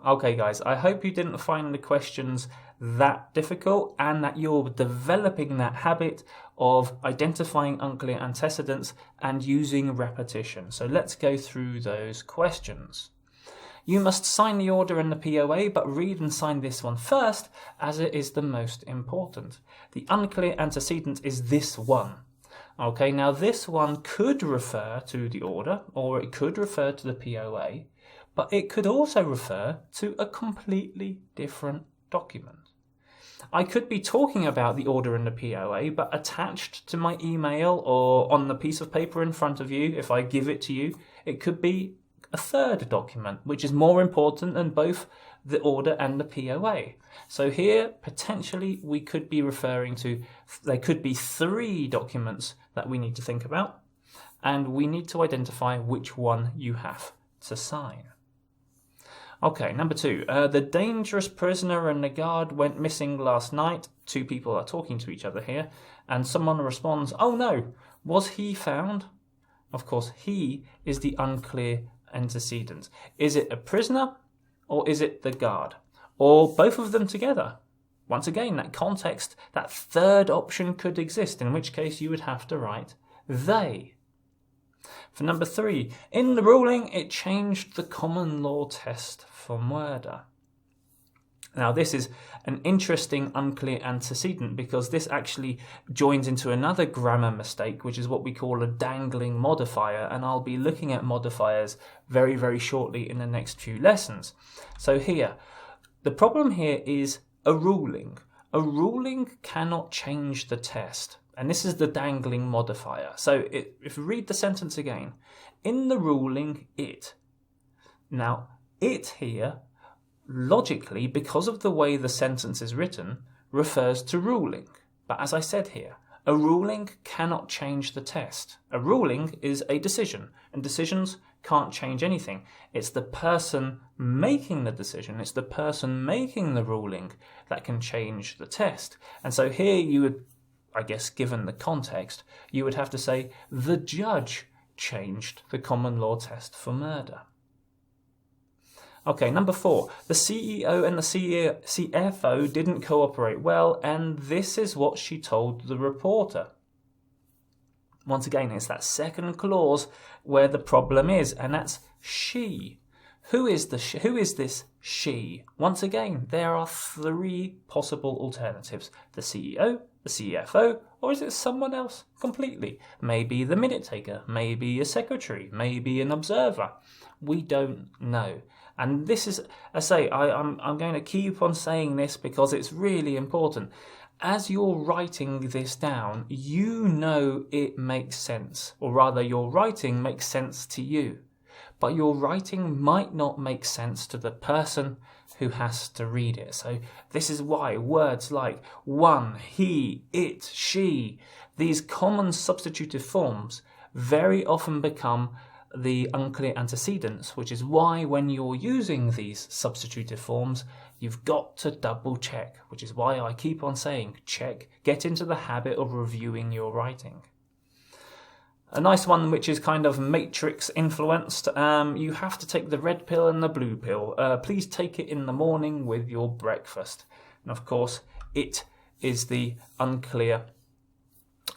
Okay guys, I hope you didn't find the questions that difficult and that you're developing that habit of identifying unclear antecedents and using repetition. So let's go through those questions. You must sign the order and the POA, but read and sign this one first, as it is the most important. The unclear antecedent is this one. Okay, now this one could refer to the order, or it could refer to the POA, but it could also refer to a completely different document. I could be talking about the order and the POA, but attached to my email or on the piece of paper in front of you, if I give it to you, it could be a third document, which is more important than both the order and the POA. So here, potentially, we could be referring to, there could be 3 documents that we need to think about, and we need to identify which one you have to sign. Okay, number 2. The dangerous prisoner and the guard went missing last night. 2 people are talking to each other here, and someone responds, "Oh no, was he found?" Of course, he is the unclear antecedent. Is it a prisoner or is it the guard? Or both of them together? Once again, that context, that third option could exist, in which case you would have to write they. For number 3, in the ruling, it changed the common law test for murder. Now, this is an interesting unclear antecedent because this actually joins into another grammar mistake, which is what we call a dangling modifier, and I'll be looking at modifiers very, very shortly in the next few lessons. So here, the problem here is a ruling. A ruling cannot change the test, and this is the dangling modifier. So if you read the sentence again, in the ruling, it. Now, it here, logically, because of the way the sentence is written, refers to ruling. But as I said here, a ruling cannot change the test. A ruling is a decision, and decisions can't change anything. It's the person making the decision, it's the person making the ruling that can change the test. And so here you would, I guess, given the context, you would have to say the judge changed the common law test for murder. Okay, number 4. The CEO and the CFO didn't cooperate well, and this is what she told the reporter. Once again, it's that second clause where the problem is, and that's she. Who is this she? Once again, there are 3 possible alternatives. The CEO, the CFO, or is it someone else completely? Maybe the minute taker, maybe a secretary, maybe an observer. We don't know. And this is, I say, I'm going to keep on saying this because it's really important. As you're writing this down, you know it makes sense, or rather your writing makes sense to you. But your writing might not make sense to the person who has to read it. So this is why words like one, he, it, she, these common substitutive forms very often become the unclear antecedents, which is why when you're using these substitutive forms, you've got to double check, which is why I keep on saying check, get into the habit of reviewing your writing. A nice one which is kind of matrix influenced, you have to take the red pill and the blue pill. Please take it in the morning with your breakfast. And of course, it is the unclear.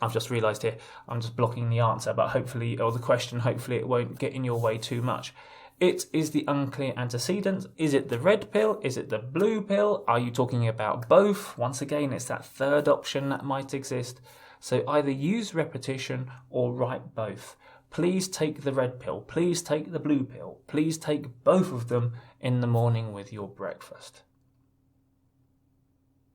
I've just realised here, I'm just blocking the answer, but hopefully, or the question, hopefully it won't get in your way too much. It is the unclear antecedent. Is it the red pill? Is it the blue pill? Are you talking about both? Once again, it's that third option that might exist. So either use repetition or write both. Please take the red pill. Please take the blue pill. Please take both of them in the morning with your breakfast.